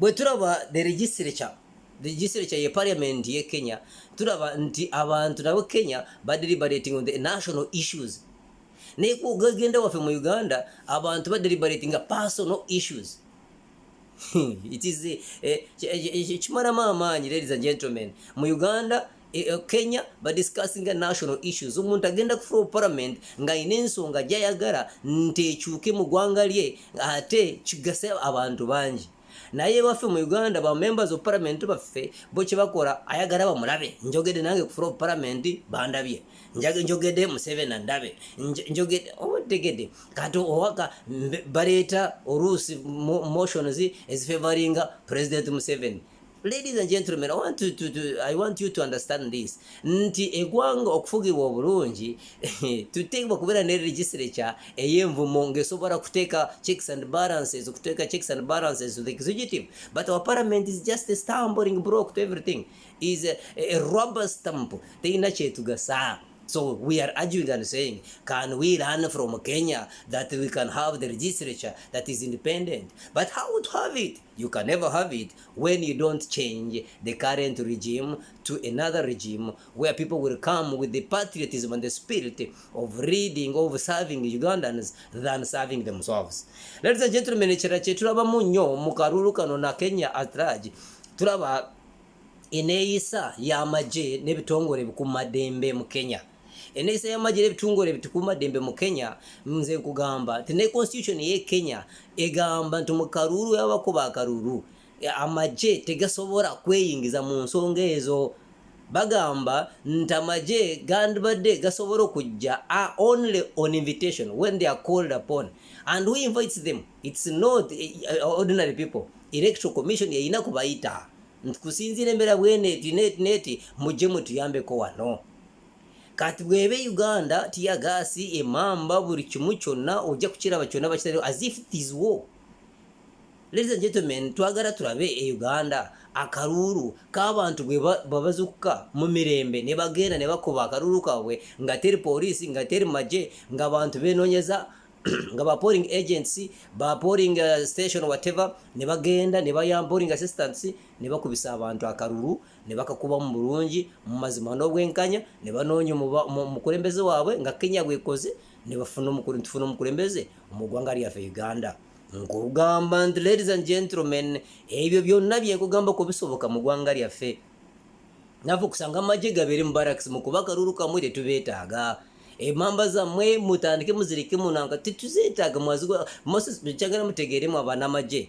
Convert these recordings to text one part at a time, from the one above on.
bwe tulaba the legislature ye parliament ye Kenya tulaba nti abantu nabo Kenya deliberating on the national issues naye kugenda waffe mu Uganda abantu deliberating personal issues. It is chimaramu amaanyi, ladies and gentlemen. Mu Uganda Kenya discussing national issues. Omuntu agenda kufuna parliament nga ine ensonga gyayagala nti ekyuke mu ggwanga lye ate kigase abantu bangi. Naye waffe mu Uganda ba members of parliament baffe bo kye bakola ayagala bamulabe. Njogedde nange kufuna parliament bandabye. Njogedde Museveni ndabe. Njogedde otegedde kati owaka baleeta oluusi motions ezifavoring President Museveni. Ladies and gentlemen, I want you to understand this. Nti egwanga okufugibwa obulungi tuteekwa kubeera ne legislature ey'envumo ng'esobola kuteeka checks and balances to the executive. But our parliament is just a stumbling block to everything. Is a rubber stamp. Teina kyetugasa. So we are arguing and saying, can we learn from Kenya that we can have the legislature that is independent? But how to have it? You can never have it when you don't change the current regime to another regime where people will come with the patriotism and the spirit of reading, of serving Ugandans than serving themselves. Ladies and gentlemen, ekirala tulaba munyo mu kalulu kano na Kenya at large, tulaba eneeyisa y'amagye n'ebitongole bikuumaddembe mu Kenya. Eneeyisa y'amagye n'ebitongole bitukuumaddembe mu Kenya, nze nkugamba nti ne constitution ye Kenya egamba nti mu kalulu y'abakuba akalulu amagye tegasobola kweyingiza mu nsonga ezo. Bagamba nti amagye gandibadde gasobola okujja only on invitation when they are called upon. And who invites them? It's not ordinary people. Electoral Commission yeyina kubayita nti kusinziira embeera bweneti mujje mutuyambeko wano. Kati bwebe Uganda tiyagasi emamba buli kimu kyonna ojja kukiraba kyonna bakitaliwo as if it is war. Ladies and gentlemen, twagala tulabe Uganda akalulu k'abantu bwe babazukka mu mirembe ne bagenda ne bakuba akalulu kaabwe nga teri poliisi nga teri magye nga abantu benoonyeza nga ba polling agency ba polling station whatever ne bagenda ne bayamba polling assistance ne bakubisa abantu akalulu ne bakakuba mu bulungi mu mazima n'obwenkanya ne banoonya mukulembeze waabwe nga Kenya gwekoze ne bafuna omukulembeze mu ggwanga lyaffe Uganda. Nkugamba nti ladies and gentlemen, ebyo byonna byenkugamba ko bisoboka mu ggwanga lyaffe. Nafu kusanga amagye gabeere mu barracks mu kuba akalulu kamwe tetubeetaaga. Emamba zammwe mutandike muzirike munanga tetuzeetaaga mwazigwa Moses bikyagala mutegeeremu abanamagye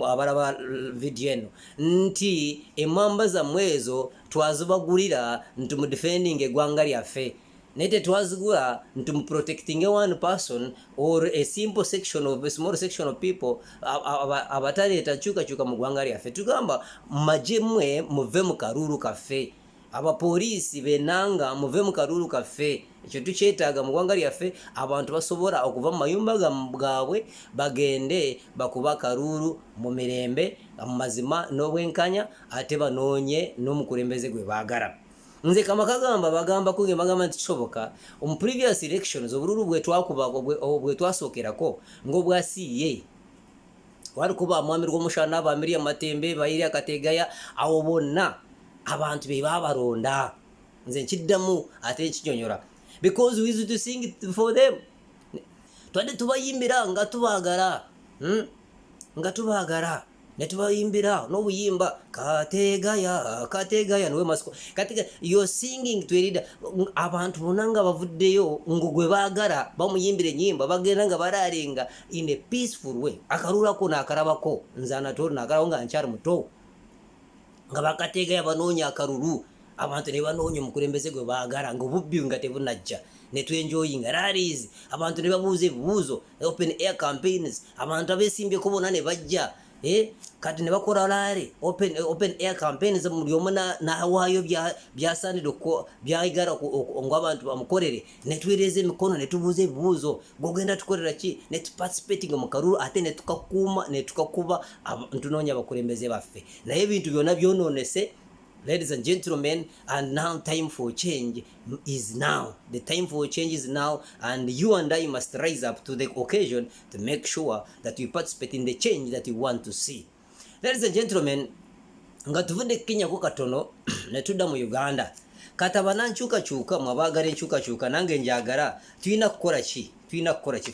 abalaba video eno nti emamba zammwe ezo twazibagulira nti mu defending eggwanga lyaffe. Nete twazigula nti mu protecting one person or a simple section of a small section of people abataleeta kyuka mu ggwanga lyaffe. Tugamba magye mmwe muve mu kalulu kaffe, abapoliisi benanga muve mu kalulu kaffe. Ekyo tukyetaaga mu ggwanga lyaffe, abantu basobola okuva mu mayumba gaabwe bagende bakuba akalulu mu mirembe mu mazima n'obwenkanya ate banoonye n'omukulembeze gwe baagala. Nze kama kagamba bagamba kunge bagamba nti kisoboka mu previous elections obululu bwe twasookerako ng'obwasiiye wali kuba mwami Rwomushana abamiri amatembe bayiri akategaya awo bonna abantu be babalonda. Nze nkiddamu ate nkinyonyola because we used to sing it for them. Twadde tubayimbira nga tubaagala ne tubayimbira n'obuyimba kategaya niwe masiko katika you're singing to a leader. Abantu bonna nga bavuddeyo ngugwe baagala bamuyimbire nyimba bagenda nga balaalenga in a peaceful way. Akalulako n'akalabako nze Anatoli n'akalabo nga nkyali muto nga bakategaya banoonya akalulu abantu ne banoonya omukulembeze gwe baagala nga obubbi nga tebunajja ne twenjoyinga rallies abantu ne babuuza ebibuuzo open air campaigns abantu abeesimbyeko bonna ne bajja kati ne bakola laale open air campaigns buli omu n'awaayo byasaanidde byayagala ng'abantu bamukolere ne tuweereza emikono ne tubuuza ebibuuzo gwogenda tukolera ki ne tuparticipating mu kalulu ate ne tukakuuma ne tukakuba ntunoonya abakulembeze baffe naye ebintu byonna byonoonese. Ladies and gentlemen, and now time for change is now. The time for change is now, and you and I must rise up to the occasion to make sure that we participate in the change that we want to see. Ladies and gentlemen, nga tuvudde Kenya ko katono ne tudda mu Uganda. Katabana nkyuka mwabagala nkyuka nange njagala tulina kukola ki?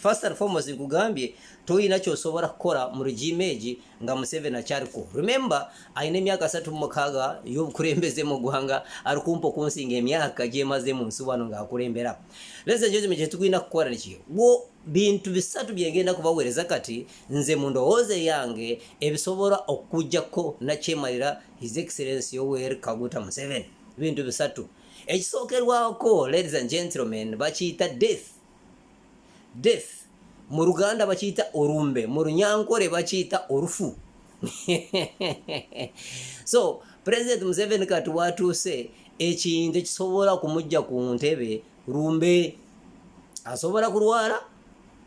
First and foremost nkugambye toyina kyosobola kukola mu regime egi nga Museveni akyaliko. Remember ayina emyaka 36 y'obukulembeze mu ggwanga ali kumpa okunsinga emyaka gyemaze mu nsi wano ng'akulembera. Ladies and gentlemen, kye tugenda kukola niki? Bintu bisatu byengenda kubaweereza kati nze mu ndowooza yange ebisobola okujjako nakyemalira His Excellency Yoweri Kaguta Museveni. Bintu bisatu. Ekisookerwako, ladies and gentlemen, bakiyita death. Mu Luganda bakiyita orumbe, mu Runyankore bakiyita orufu. So President Museveni kati watuuse ekintu ekisobola kumujja ku ntebe rumbe. Asobola kulwala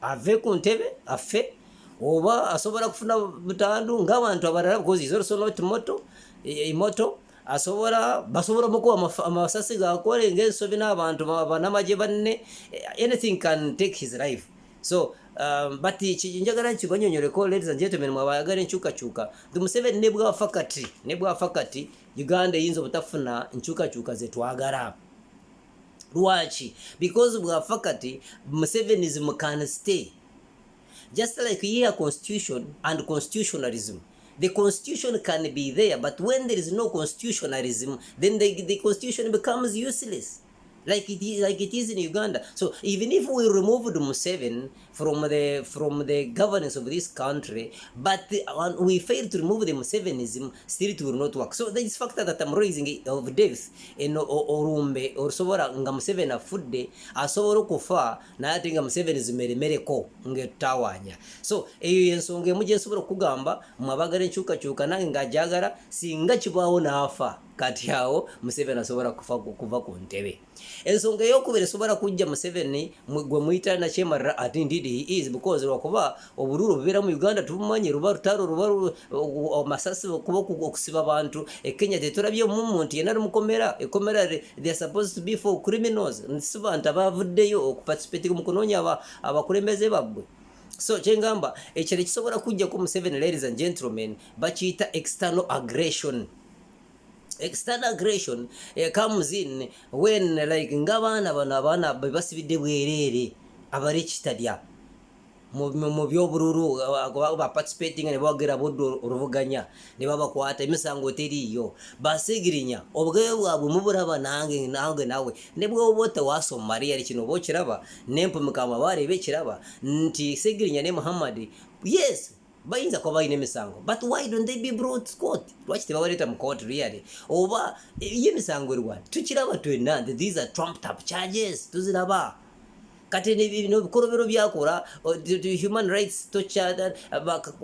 ave ku ntebe afe, oba asobola kufuna butandu ng'abantu abalala, because he's also not immortal. Basobola mukuwa amasasi gakole ng'ensobi n'abantu banamagye banne. Anything can take his life. So but njagala nkibanyonyoleko, ladies and gentlemen, mwabayagala enkyukakyuka. Museveni ne bwafa kati Uganda eyinza obutafuna enkyukakyuka ze twagala. Lwaki? Because bwafa kati Museveniism can stay. Just like here constitution and constitutionalism. The constitution can be there, but when there is no constitutionalism, then the constitution becomes useless. Like it is in Uganda. So even if we removed Museveni from the governance of this country, but we fail to remove the Musevenism, still it will not work. So this factor that I'm raising of death in Orumbe or Sobora nga Museveni afudde asobora kufa na ate nga Musevenism meremereko ngetawanya. So eyo ensonga emuje nsobola okugamba mwabagala enkyukakyuka nange ngajagala singa kibaawo naafa kati awo Museveni asobola kuva ku ntebe. Ensonga ey'okubiri esobola kujja Museveni gwe muyita nakyemalira ati indeed he is, because lwakuba obululu bubeera mu Uganda tumumanyi, ruba lutalo ruba amasasi kuba okusiba abantu. Kenya tetulabye omuntu yenna lumukomera. Ekomera they are supposed to be for criminals, si bantu abavuddeyo okuparticipate mu kunoonya abakulembeze babbwe. So kyengamba ekyo kisobola kujja ku Museveni, ladies and gentlemen, bakiyita external aggression. External aggression comes in when like ng'abaana basibidde bwereere abali kitadya mu by'obululu ba participating ne bagera boddo oluvuganya ne babakwata emisango teriyo basigirinya obugabe bwabwe mubulaba nange nawe ne bwoba tewasoma yali kino bokiraba n'empumukama barebe kiraba nti sigirinya ne Muhammad, yes bayinza kuba bayina emisango, but why don't they be brought to court? Lwaki tebabaleta mu court really? Oba y'emisango erwa tukiraba twenna, these are trumped up charges tuziraba. Kati n'ebikolobero byakola human rights torture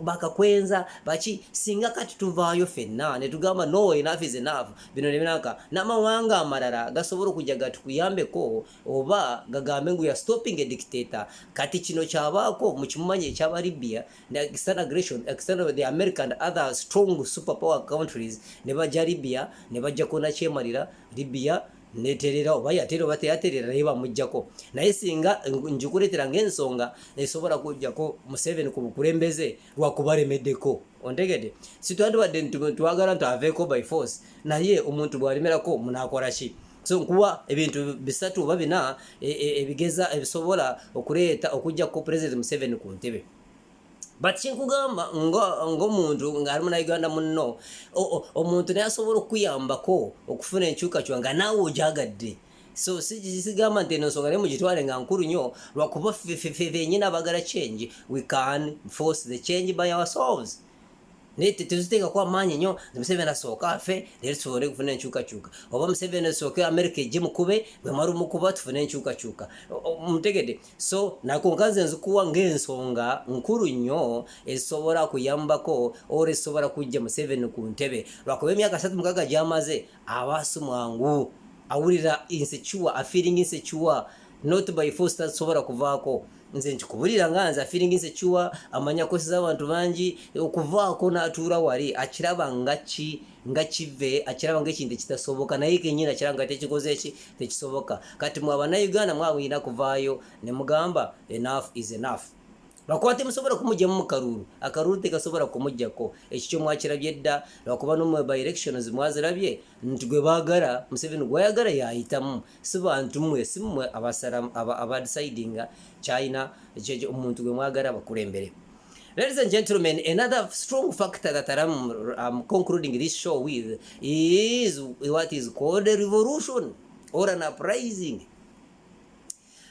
bakakwenza baki singa kati tuvaayo fenna ne tugamba no enough is enough, bino nebinaka n'amawanga amalala gasobola okujja gatukuyambeko oba gagambe ngu ya stopping a dictator. Kati kino kyabaako mu kimumanyi ekyaba Libya ne external aggression, external the American and other strong superpower countries ne bajja Libya ne bajja kona kyemalira Libya neterera oba yatero bateyaterera naye bamujjako. Naye singa njikuletera ng'ensonga esobola kujjako Museveni ku bukulembeze lwakubalemeddeko, ontegedde situandibadde twagala nti aveeko by force, naye omuntu bwalemerako munakola ki? So nkuwa ebintu bisatu oba bina ebigeza ebisobola okuleeta okujjako President Museveni ku ntebe. But chinkugamba ng'omuntu ng'ali mu Uganda munno omuntu naye asobola okuyambako okufuna enkyukakyuka nga naawe ojagadde. So sigamba nti eno nsonga naye mugitwale nga nkulu nnyo lwakuba ffe bennyini abagala change, we can force the change by ourselves. Naye teziteekako amaanyi nnyo Museveni asooka afe leero tusobole kufuna enkyukakyuka, oba Museveni asooke America ejje mukube bwe mala omukuba tufune enkyukakyuka, mutegedde. So nakonkanze nzikuwa ng'ensonga nkulu nnyo ezisobola kuyambako oba ezisobola kujja Museveni ku ntebe lwakuba emyaka 36 gy'amaze abaasi mwangu awulira insecure, feeling insecure, not by force tasobola kuvaako. Nze nkikubulira nga nze feeling insecure, amanya koseza abantu bangi okuvaako n'atuula wali akiraba nga kive, akiraba ng'ekintu ekitasoboka, naye kennyini akiraba nga tekikoze eki tekisoboka. Kati mwe Abannayuganda mwawina kuvaayo ne mugamba enough is enough. lwakuba temusobola kumujjamu mu kalulu, akalulu tekasobola kumujjako. Ekyo mwakirabye dda, lwakuba no by elections mwazirabye nti gwe baagala Museveni gwayagala yayitamu, si bantu mmwe, si mmwe abadecidinga kyayina omuntu gwe mwagala bakulembere. Ladies and gentlemen, another strong factor that I'm concluding this show with is what is called a revolution or an uprising.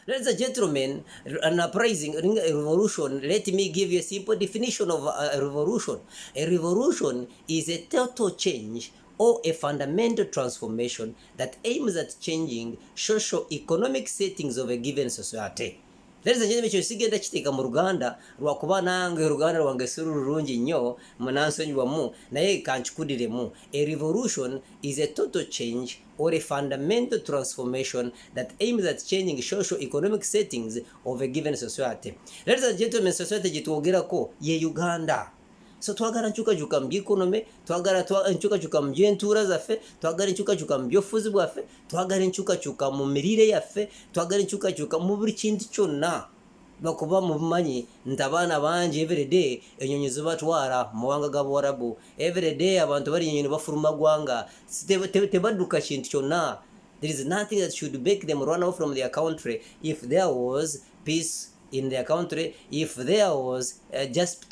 Ladies and gentlemen, an uprising, a revolution, let me give you a simple definition of a revolution. A revolution is a total change or a fundamental transformation that aims at changing socio-economic settings of a given society. Ladies and gentlemen, sigenda kiteeka mu Luganda lwakuba nange Luganda lwange si lulungi nnyo munansonyiwamu naye kankikudiremu. A revolution is a total change or a fundamental transformation that aims at changing socio-economic settings of a given society. Ladies and gentlemen, society gitwogerako ye Uganda. So twagala nkyukakyuka mu byekonome, twagala nkyukakyuka mu byentuula zaffe, twagala nkyukakyuka mu byobufuzi bwaffe, twagala nkyukakyuka mu mirire yaffe, twagala nkyukakyuka mu buli kintu kyonna. Lwakuba mumanyi nti abaana bangi everyday ennyonyi zibatwala mu mawanga ga Buwarabu, everyday abantu bali ennyonyi bafuluma ggwanga, tebadduka kintu kyonna. There is nothing that should make them run away from their country if there was peace in their country, if there was just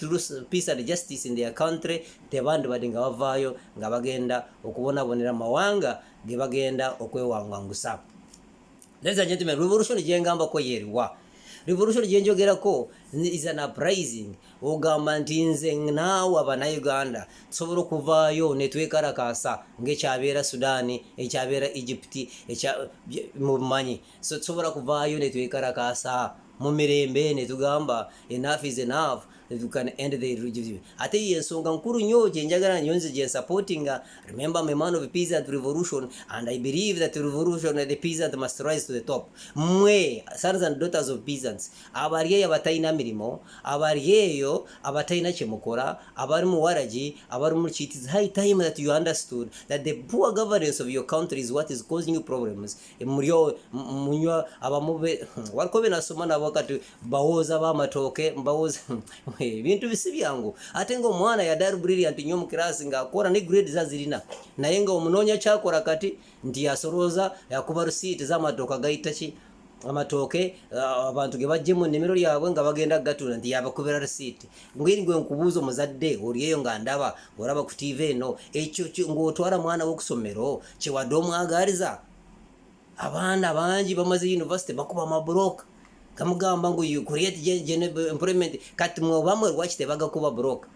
peace and justice in their country. Tebandi badi nga bavaayo nga bagenda okubonabonera mawanga ge bagenda okwewangwangusa. Ladies and gentlemen, revolution gyengambako yeeriwa. Revolution gyenjogerako is an uprising. Ogamba nti nze naawe Abannayuganda tusobola okuvaayo ne twekalakaasa ng'ekyabeera Sudaani, ekyabeera Egypt, mumanyi. So tusobola kuvaayo ne twekalakaasa mu mirembe ne tugamba enough is enough, you can end the regime. Ate yensonga nkulu nnyo gye njagala nnyo nze gye supportinga. Remember, I'm a man of a peasant revolution, and I believe that the revolution and the peasant must rise to the top. Mwe sons and daughters of peasants, abali eyo abatalina mirimo, abali eyo abatalina kye mukola, abali mu waragi, abali mu ki, it is high time that you understood that the poor governance of your country is what is causing you problems. Mulyo munywa abamube walikobe nasoma nabo kati bawoza b'amatooke bawoza bintu bisibyangu. Ate nga omwana yadari brilliant nnyo mu class nga akora ne grade zazirina, naye nga omunoonya kyakora kati nti yasoloza yakuba receipt z'amatooka gayita ki amatooke abantu ge bajje mu nnimiro lyabwe nga bagenda gatunda nti yabakubira receipt. Ngwiri gwe nkubuuza omuzadde oliyeyo nga ndaba olaba ku TV eno ekyo ng'otwala mwana w'okusomero kyewadde omwagaliza. Abaana bangi bamaze university bakuba mabulooka kamugamba ngu you create employment, kati mwobamwe lwaki tebagakuba bulooka.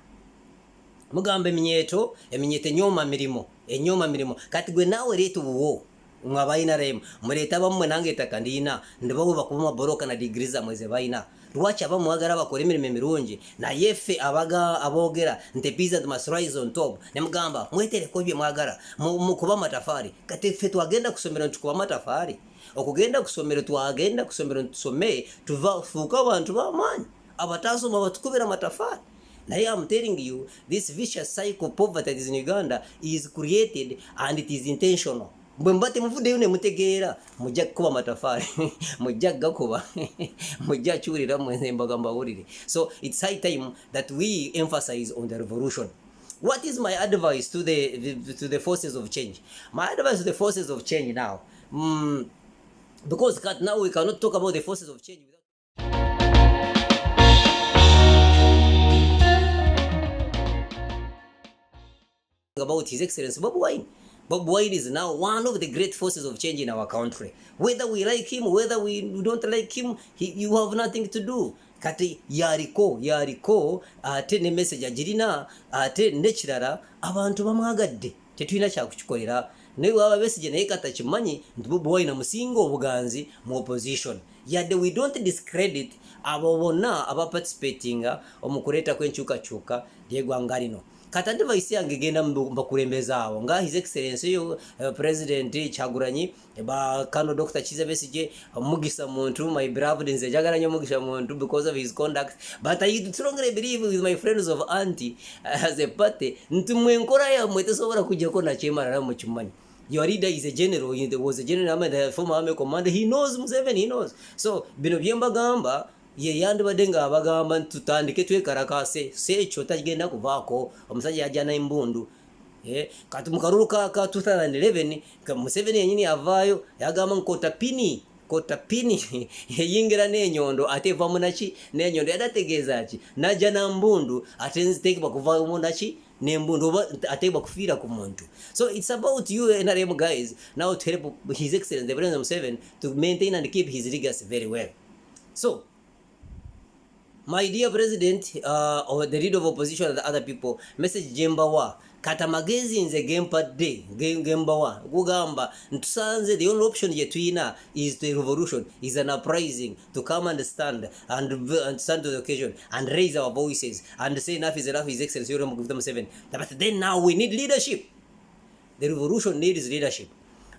Mugamba eminyeeto enyoma mirimo, kati gwe naawe leeta buwo mwabayina remu muleeta bamwe nange ettaka ndiina ndibawe bakuba mabulooka na digiri zammwe ze bayina. Lwaki abamu mwagala bakole emirimu emirungi naye ffe aboogera nti peasant must rise on top ne mugamba mwetereko bye mwagala mukuba matafaali. Kati ffe twagenda kusomera ntukuba matafaali. Okugenda kusomero twagenda kusomero tusome tufuuka abantu b'amaanyi abataasoma batukubira matafaali. Naye I'm telling you, this vicious cycle of poverty that is in Uganda is created and it is intentional. Bwe mba temuvuddeyo ne mutegeera mujja kukuba matafaali mujja gakuba mujja kyulira mwembaga mbawulire. So it's high time that we emphasize on the revolution. What is my advice to the forces of change? My advice to the forces of change now, because now we cannot talk about the forces of change without about His Excellency Bobi Wine. Bobi Wine is now one of the great forces of change in our country. Whether we like him, whether we don't like him, you have nothing to do. Kati yariko ate ne message agirina ate nekirala abantu bamwagadde tetulina kyakukikolera. Naye waba Besigye naye kata kimanyi nti Bobi Wine musinga obuganzi mu opposition. Yadde we don't discredit abo bonna abaparticipatinga omukuleeta kw'enkyukakyuka ly'eggwanga lino. Kati advice yange genda mbakulembeza awo nga His Excellency President Kyagulanyi Kano Dr. Kiza Besigye mugisa muntu, my beloved, nze njagala nnyo mugisha muntu because of his conduct, but I strongly believe with my friends of anti as a party nti mwenkola yammwe tesobola kujjako nakyemalala mu kimanyi. Your leader is a general, he was a general, the former army commander, he knows Museveni, he knows. So bino byembagamba ye yandibadde nga abagamba tutandike twekarakase sekyo tagenda kuvaako omusajja yajja nembundu kati mu kalulu ka 2011 Museveni yenyini avaayo yagamba nkota pini yeyingira n'enyondo ate eva munaki n'enyondo yadategeeza ki najja na mbundu ate nzitekebwa kuva munaki n'embundu oba ateekebwa kufiira ku muntu. So it's about you NRM guys now to help His Excellency the President Museveni to maintain and keep his legacy very well. So my dear President, or the leader of opposition and the other people, message Jembawa kata magezi nze gempadde gembawa gugamba ntusanze the only option yetwina is the revolution, is an uprising to come and stand to the occasion and raise our voices and say enough is enough. His Excellency Yoweri Museveni. But then now we need leadership. The revolution needs leadership.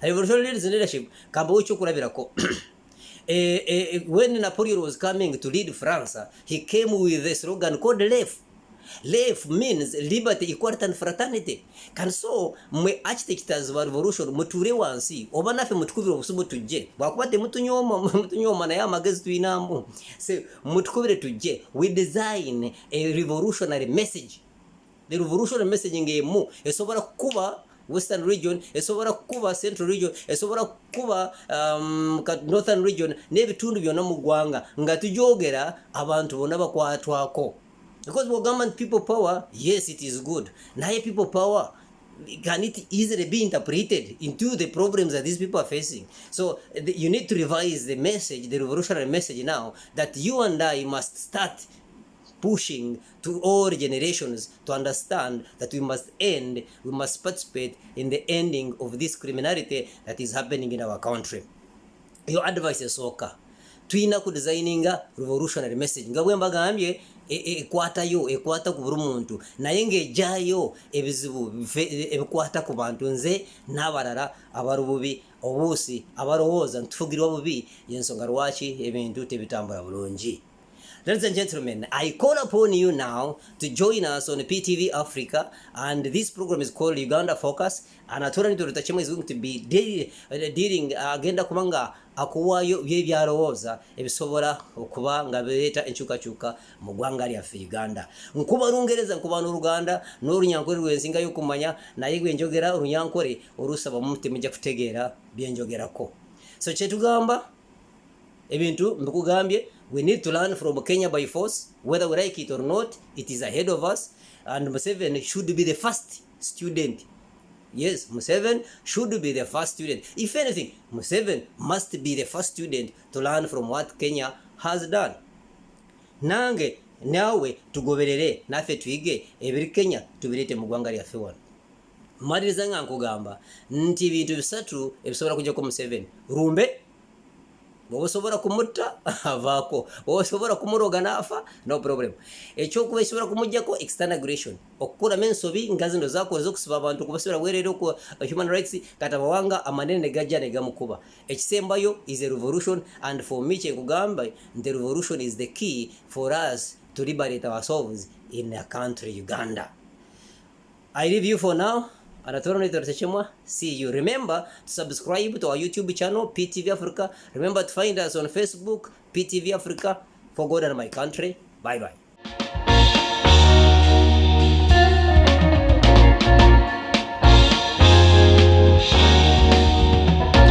The revolution needs leadership. Kambo chokulabirako. When Napoleon was coming to lead France, he came with a slogan called LEF. LEF means liberty, equality and fraternity. Can so mwe architects wa revolution muture wansi oba nafe mutukubira obusubu tujje bwakuba mutunyoma naye amagezi tuyinamu se mutukubire tujje. We design a revolutionary message. The revolutionary message ngemu esobola kuba Western region, esobola kuba Central region, esobola kuba Northern region n'ebitundu byonna mu ggwanga nga tujogera abantu bonna bakwatwako. Because we government people power, yes, it is good. Now people power, can it easily be interpreted into the problems that these people are facing? So you need to revise the message, the revolutionary message now, that you and I must start pushing to all generations to understand that we must participate in the ending of this criminality that is happening in our country. Your advice is soka. Tuina ku designinga revolutionary message. Nga bwemba gambye ekwata ku buli muntu naye ng'ejjaayo ebizibu ebikwata ku bantu nze n'abalala abalububi obuusi abalowooza ntufugirwa bubi y'ensonga lwaki ebintu tebitambula bulungi. Ladies and gentlemen, I call upon you now to join us on PTV Africa, and this program is called Uganda Focus, and Attorney Dr. Chema is going to be dealing agenda kumanga akuwayo byebyalowooza ebisobola okuba nga bireeta enkyukakyuka mu ggwanga lyaffe Uganda. Nkuba Lungereza nkuba n'Oluganda n'Olunyankore lwensingayo okumanya naye gwe njogera Olunyankore olusaba mu temujja kutegeera bye njogerako. So kyetugamba ebintu mbikugambye, we need to learn from Kenya by force, whether we like it or not. It is ahead of us, and Museveni should be the first student. Yes, Museveni should be the first student. If anything, Museveni must be the first student to learn from what Kenya has done. Nange nawe tugoberere nafe twige ebiri Kenya tubirete mu ggwanga lyaffe wano. Maliriza nga nkugamba nti ebintu bisatu ebisobola kujja ku Museveni. Rumbe bosobola kumutta avaako, bosobola kumuroga n'afa, no problem. Ekyokuba ekisobola kumujjako external aggression, okukulamu ensobi nga zino zakoze okusiba abantu kubasobola bwereere ku human rights kati amawanga amanene ne gajja ne gamukuba. Ekisembayo is a revolution, and for me kyekugamba the revolution is the key for us to liberate ourselves in a country Uganda. I leave you for now. See you. Remember to subscribe to our YouTube channel, PTV Africa. Remember to find us on Facebook, PTV Africa. For God and my country. Bye-bye.